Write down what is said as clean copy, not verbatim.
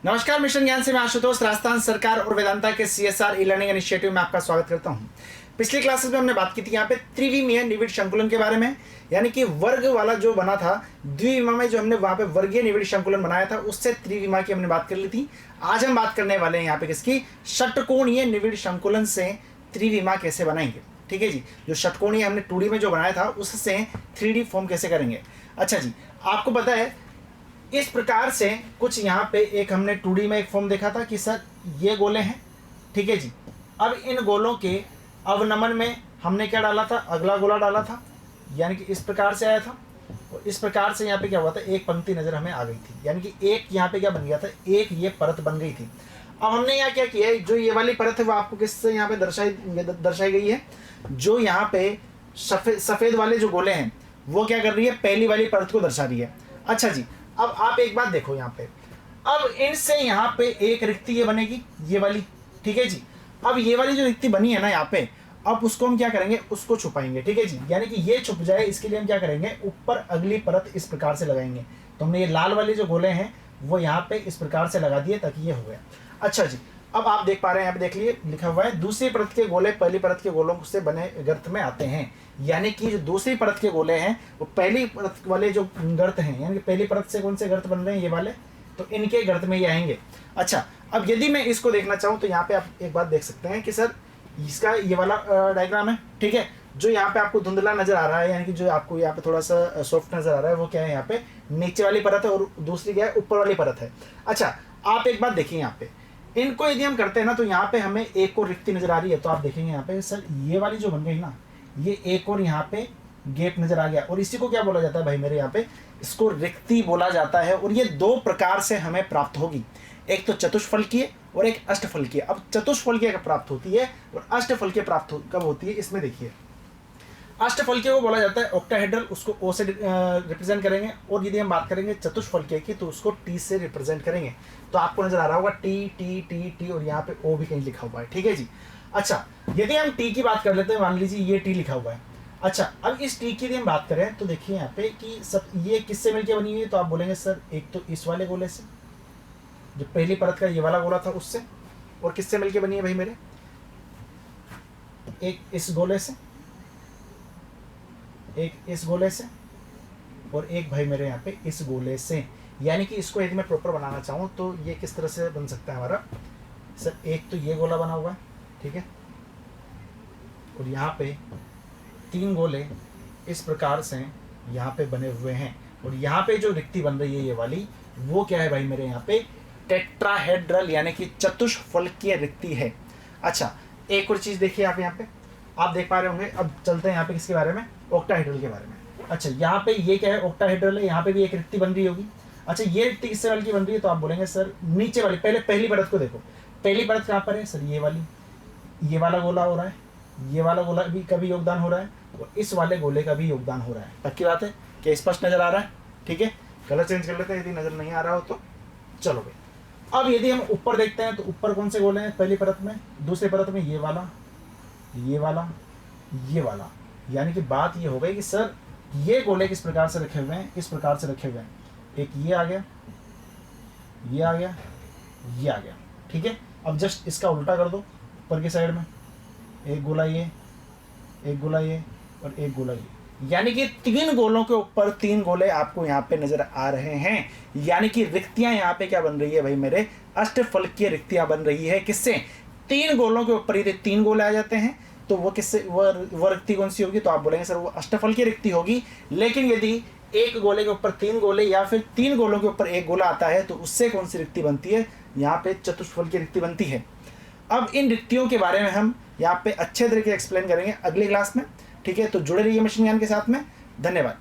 नमस्कार, मिशन ज्ञान से मैं आशुतोष राजस्थान सरकार और वेदांता के सीएसआर ई लर्निंग इनिशिएटिव में आपका स्वागत करता हूं। पिछली क्लासेस में हमने बात की थी यहाँ पे त्रिविमीय निविड़ संकुलन के बारे में, यानी कि वर्ग वाला जो बना था द्विविमा में, जो हमने वहां पे वर्गीय निविड़ संकुलन बनाया था उससे त्रिविमा की हमने बात कर ली थी। आज हम बात करने वाले हैं यहाँ पे किसकी, षटकोणीय निविड़ संकुलन से त्रिविमा कैसे बनाएंगे। ठीक है जी, जो षटकोणीय हमने 2D में जो बनाया था उससे 3D फॉर्म कैसे करेंगे। अच्छा जी, आपको पता है इस प्रकार से कुछ यहाँ पे एक हमने 2D में एक फॉर्म देखा था कि सर ये गोले हैं। ठीक है जी, अब इन गोलों के अवनमन में हमने क्या डाला था, अगला गोला डाला था, यानी कि इस प्रकार से आया था। और इस प्रकार से यहाँ पे क्या हुआ था, एक पंक्ति नजर हमें आ गई थी, यानी कि एक यहाँ पे क्या बन गया था, एक ये परत बन गई थी। अब हमने यहाँ क्या किया है, जो ये वाली परत है वो आपको किससे यहाँ पे दर्शाई गई है, जो यहाँ पे सफेद वाले जो गोले हैं वो क्या कर रही है, पहली वाली परत को दर्शा रही है। अच्छा जी, अब आप एक बात देखो यहाँ पे, अब इनसे यहाँ पे एक रिक्ति ये बनेगी, ये वाली। ठीक है जी, अब ये वाली जो रिक्ति बनी है ना यहाँ पे, अब उसको हम क्या करेंगे, उसको छुपाएंगे। ठीक है जी, यानी कि ये छुप जाए इसके लिए हम क्या करेंगे, ऊपर अगली परत इस प्रकार से लगाएंगे। तो हमने ये लाल वाले जो गोले हैं वो यहाँ पे इस प्रकार से लगा दिए ताकि ये हो गया। अच्छा जी, अब आप देख पा रहे हैं यहाँ पे, देख लिए लिखा हुआ है दूसरी परत के गोले पहली परत के गोलों से बने गर्त में आते हैं, यानी कि जो दूसरी परत के गोले हैं वो पहली परत वाले जो गर्त हैं, यानी कि पहली परत से कौन से गर्त बन रहे हैं, ये वाले, तो इनके गर्त में ये आएंगे। अच्छा, अब यदि मैं इसको देखना चाहूँ तो यहाँ पे आप एक बात देख सकते हैं कि सर इसका ये वाला डायग्राम है। ठीक है, जो यहाँ पे आपको धुंधला नजर आ रहा है, यानी कि जो आपको यहाँ पे थोड़ा सा सॉफ्ट नजर आ रहा है, वो क्या है, यहाँ पे नीचे वाली परत है और दूसरी क्या है, ऊपर वाली परत है। अच्छा, आप एक बात देखिए यहाँ पे, इनको यदि हम करते हैं ना तो यहाँ पे हमें एक और रिक्ति नजर आ रही है। तो आप देखेंगे यहाँ पे सर ये वाली जो बन गई ना, ये एक और यहाँ पे गैप नजर आ गया, और इसी को क्या बोला जाता है भाई मेरे यहाँ पे, इसको रिक्ति बोला जाता है। और ये दो प्रकार से हमें प्राप्त होगी, एक तो चतुष्फलकीय और एक अष्टफलकीय। अब चतुष्फलकीय कब प्राप्त होती है और अष्टफलकीय प्राप्त कब होती है, इसमें देखिए अष्टफलकीय को बोला जाता है ऑक्टाहेड्रल, उसको ओ से रिप्रेजेंट करेंगे, और यदि हम बात करेंगे चतुष्फलकीय की तो उसको टी से रिप्रेजेंट करेंगे। तो आपको नजर आ रहा होगा टी टी टी टी, और यहाँ पे ओ भी कहीं लिखा हुआ है। ठीक है जी, अच्छा यदि हम टी की बात कर लेते हैं, मान लीजिए ये टी लिखा हुआ है। अच्छा, अब इस टी की यदि हम बात करें तो देखिए यहाँ पे कि सब ये किससे मिलकर बनी हुई है, तो आप बोलेंगे सर एक तो इस वाले गोले से, जो पहली परत का ये वाला गोला था उससे, और किससे मिलकर बनी है भाई मेरे, एक इस गोले से, एक इस गोले से, और एक भाई मेरे यहाँ पे इस गोले से। यानी कि इसको यदि मैं प्रॉपर बनाना चाहूँ तो ये किस तरह से बन सकता है हमारा, सर एक तो ये गोला बना हुआ है, ठीक है, और यहाँ पे तीन गोले इस प्रकार से यहाँ पे बने हुए हैं, और यहाँ पे जो रिक्ति बन रही है ये वाली, वो क्या है भाई मेरे यहाँ पे, टेट्राहेड्रल यानी कि चतुष्फलकीय रिक्ति है। अच्छा, एक और चीज देखिए आप यहाँ पे, आप देख पा रहे होंगे। अब चलते हैं यहाँ पे किसके बारे में, ऑक्टाहेड्रल के बारे में। अच्छा, यहाँ पे ये क्या है, ऑक्टाहेड्रल है, यहाँ पे भी एक रिक्ति बन रही होगी। अच्छा, ये रिक्ति किस तरह की बन रही है, तो आप बोलेंगे सर नीचे वाली, पहली परत को देखो, पहली परत कहाँ पर है सर, ये वाली, ये वाला गोला हो रहा है, ये वाला गोला भी का भी योगदान हो रहा है, और इस वाले गोले का भी योगदान हो रहा है। पक्की बात है, क्या स्पष्ट नजर आ रहा है। ठीक है, कलर चेंज कर लेते हैं यदि नजर नहीं आ रहा हो तो। चलो भाई, अब यदि हम ऊपर देखते हैं तो ऊपर कौन से गोले हैं, पहली परत में, दूसरी परत में ये वाला, ये वाला, ये वाला। यानी कि बात ये हो गई कि सर ये गोले किस प्रकार से रखे हुए हैं, इस प्रकार से रखे हुए हैं, एक ये आ गया, ये आ गया, ये आ गया। ठीक है, अब जस्ट इसका उल्टा कर दो, ऊपर की साइड में एक गोला ये, एक गोला ये, और एक गोला ये, यानी कि तीन गोलों के ऊपर तीन गोले आपको यहाँ पे नजर आ रहे हैं। यानी कि रिक्तियां यहाँ पे क्या बन रही है भाई मेरे, अष्टफलकीय रिक्तियां बन रही है। किससे, तीन गोलों के ऊपर यदि तीन गोले आ जाते हैं तो वो किससे, वो रिक्ति कौन सी होगी, तो आप बोलेंगे सर वो अष्टफलकीय रिक्ति होगी। लेकिन यदि एक गोले के ऊपर तीन गोले या फिर तीन गोलों के ऊपर एक गोला आता है तो उससे कौन सी रिक्ति बनती है, यहाँ पे चतुष्फलकीय रिक्ति बनती है। अब इन रिक्तियों के बारे में हम यहाँ पे अच्छे तरीके एक्सप्लेन करेंगे अगली क्लास में। ठीक है, तो जुड़े रहिए मिशन ज्ञान के साथ में। धन्यवाद।